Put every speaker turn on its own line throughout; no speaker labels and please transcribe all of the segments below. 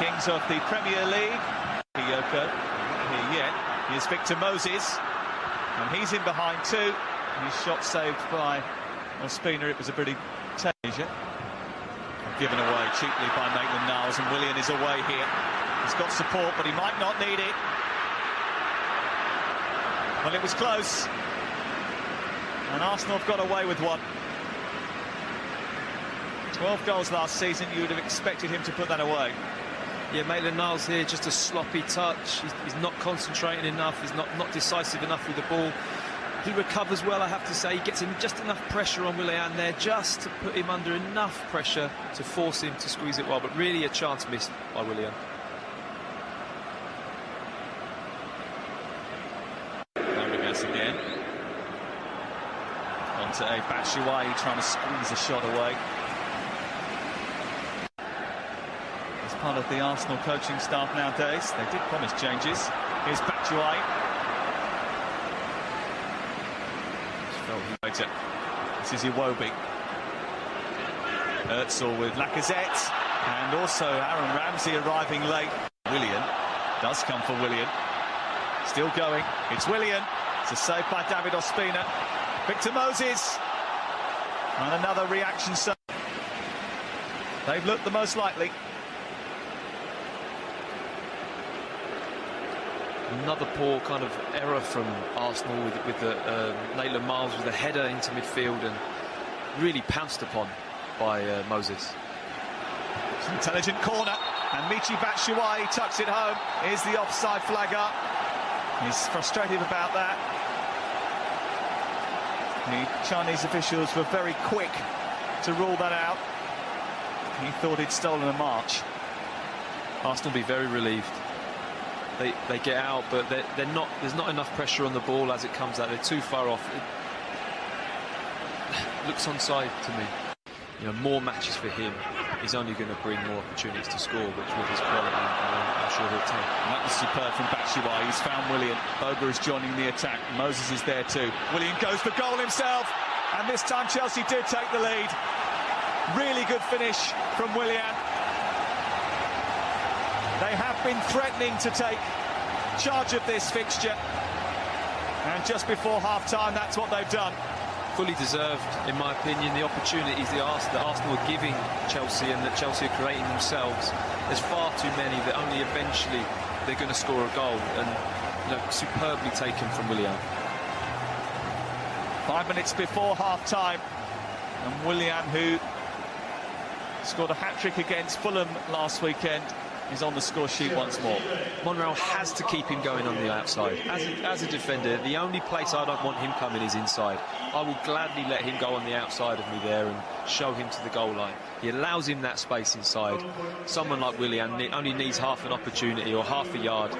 Kings of the Premier League. Yoko, not here yet. Here's Victor Moses, and he's in behind too. His shot saved by Ospina. It was a pretty danger. Given away cheaply by Maitland-Niles, and Willian is away here. He's got support, but he might not need it. Well, it was close, and Arsenal have got away with one. 12 goals last season, you would have expected him to put that away.
Yeah, Maitland-Niles here, just a sloppy touch. He's not concentrating enough, he's not decisive enough with the ball. He recovers well, I have to say. He gets in just enough pressure on Willian there, just to put him under enough pressure to force him to squeeze it well, but really a chance missed by Willian.
Fabregas again. Onto a Batshuayi trying to squeeze a shot away. As part of the Arsenal coaching staff nowadays, they did promise changes. Here's Batshuayi. This is Iwobi. Özil with Lacazette, and also Aaron Ramsey arriving late. Willian does come for Willian. Still going. It's Willian. It's a save by David Ospina. Victor Moses. And another reaction. They've looked the most likely.
Another poor kind of error from Arsenal with the Maitland-Niles with a header into midfield and really pounced upon by Moses.
It's an intelligent corner, and Michy Batshuayi tucks it home. Here's the offside flag up. He's frustrated about that. The Chinese officials were very quick to rule that out. He thought he'd stolen a march.
Arsenal will be very relieved. They get out, but they're not. There's not enough pressure on the ball as it comes out. They're too far off. It looks onside to me. You know, more matches for him is only going to bring more opportunities to score, which with his quality, I'm sure he'll take.
And that was superb from Batshuayi. He's found Willian. Boga is joining the attack. Moses is there too. Willian goes for goal himself, and this time Chelsea did take the lead. Really good finish from Willian. They have been threatening to take charge of this fixture, and just before half-time, that's what they've done.
Fully deserved, in my opinion, the opportunities that Arsenal are giving Chelsea and that Chelsea are creating themselves. There's far too many that only eventually they're going to score a goal, and superbly taken from Willian.
5 minutes before half-time, and Willian, who scored a hat-trick against Fulham last weekend, is on the score sheet once more.
Monreal has to keep him going on the outside. As a defender, the only place I don't want him coming is inside. I will gladly let him go on the outside of me there and show him to the goal line. He allows him that space inside. Someone like Willian only needs half an opportunity or half a yard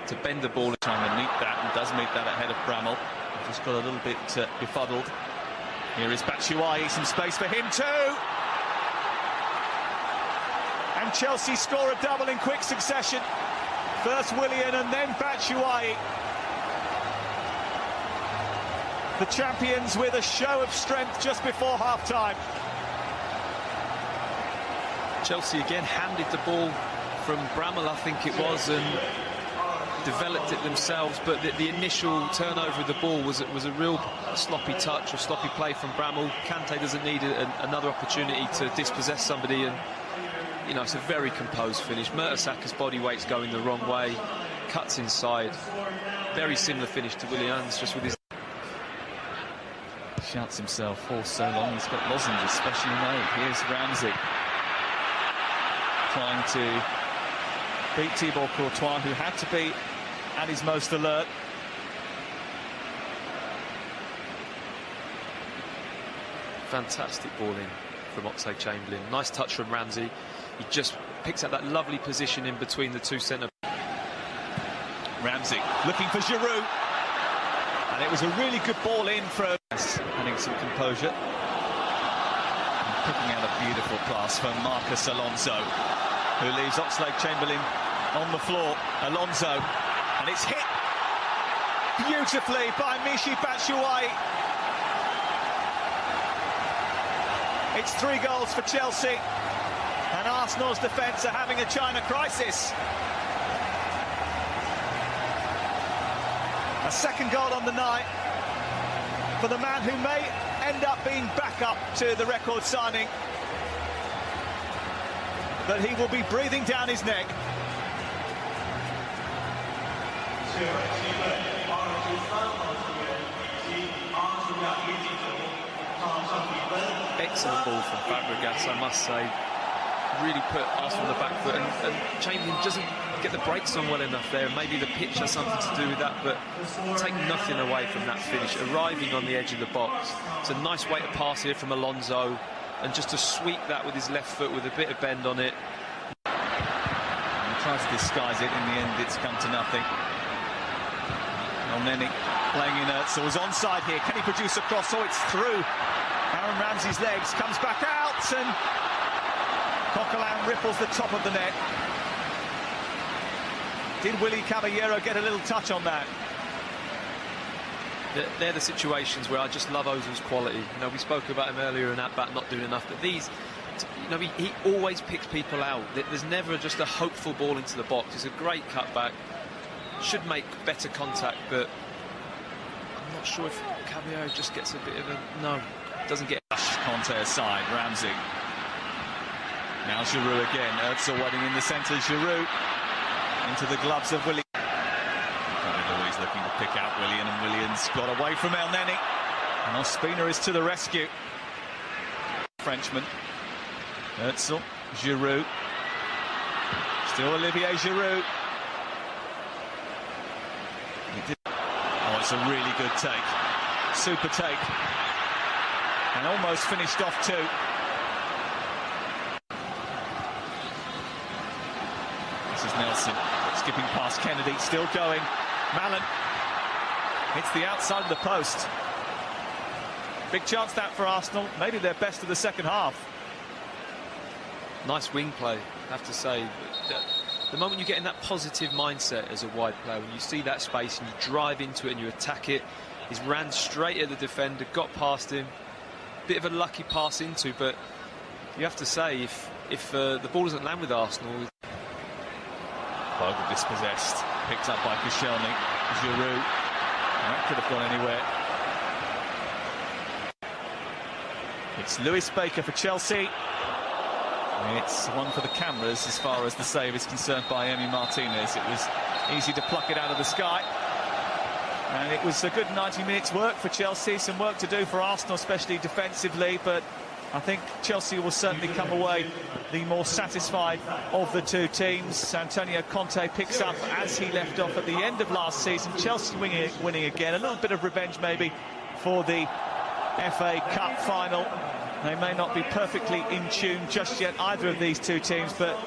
to bend the ball.
Trying to meet that, and does meet that ahead of Bramall. Just got a little bit befuddled. Here is Batshuayi, some space for him too. And Chelsea score a double in quick succession. First Willian and then Batshuayi. The champions with a show of strength just before half-time.
Chelsea again handed the ball from Bramall, I think it was, and developed it themselves, but the initial turnover of the ball was a real sloppy touch or sloppy play from Bramall. Kante doesn't need another opportunity to dispossess somebody, and you know, it's a very composed finish. Mertesacker's body weight's going the wrong way, cuts inside. Very similar finish to Willian's, just with his...
Shouts himself for so long, he's got lozenges specially made. Here's Ramsey trying to beat Thibaut Courtois, who had to be at his most alert.
Fantastic ball in from Oxlade-Chamberlain. Nice touch from Ramsey. He just picks up that lovely position in between the two centre.
Ramsey looking for Giroud, and it was a really good ball in for adding some composure. And picking out a beautiful pass from Marcus Alonso, who leaves Oxlade-Chamberlain on the floor. Alonso, and it's hit beautifully by Michy Batshuayi. It's 3 goals for Chelsea, and Arsenal's defence are having a China crisis. A second goal on the night for the man who may end up being backup to the record signing. But he will be breathing down his neck.
Excellent ball from Fabregas, I must say. Really put Arsenal on the back foot, and Chamberlain doesn't get the brakes on well enough there. Maybe the pitch has something to do with that, but take nothing away from that finish. Arriving on the edge of the box. It's a nice way to pass here from Alonso, and just to sweep that with his left foot with a bit of bend on it.
He tries to disguise it. In the end, it's come to nothing. Elneny playing in Özil is onside here. Can he produce a cross? Oh, it's through Aaron Ramsey's legs. Comes back out, and Coquelin ripples the top of the net. Did Willy Caballero get a little touch on that?
They're the situations where I just love Ozil's quality. You know, we spoke about him earlier and about not doing enough, but these, you know, he always picks people out. There's never just a hopeful ball into the box. It's a great cutback. Should make better contact, but I'm not sure if Caballero just gets a bit of a... No, doesn't get...
Conte aside, Ramsey. Now Giroud again. Özil waiting in the centre. Giroud into the gloves of Willian. Always looking to pick out Willian, and Willian's got away from Elneny. And Ospina is to the rescue. Frenchman. Özil. Giroud. Still Olivier Giroud. Oh, it's a really good take. Super take. And almost finished off too. This is Nelson skipping past Kennedy, still going. Mallon hits the outside of the post. Big chance that for Arsenal. Maybe their best of the second half.
Nice wing play, I have to say. But the moment you get in that positive mindset as a wide player, when you see that space and you drive into it and you attack it, he's ran straight at the defender, got past him. Bit of a lucky pass into, but you have to say, if the ball doesn't land with Arsenal...
Bogle dispossessed, picked up by Koscielny. Giroud, that could have gone anywhere. It's Lewis Baker for Chelsea. It's one for the cameras as far as the save is concerned by Emi Martinez. It was easy to pluck it out of the sky. And it was a good 90 minutes work for Chelsea, some work to do for Arsenal, especially defensively, but I think Chelsea will certainly come away the more satisfied of the two teams. Antonio Conte picks up as he left off at the end of last season. Chelsea winning again, a little bit of revenge maybe for the FA Cup final. They may not be perfectly in tune just yet, either of these two teams, but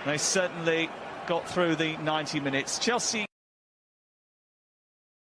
they certainly got through the 90 minutes. Chelsea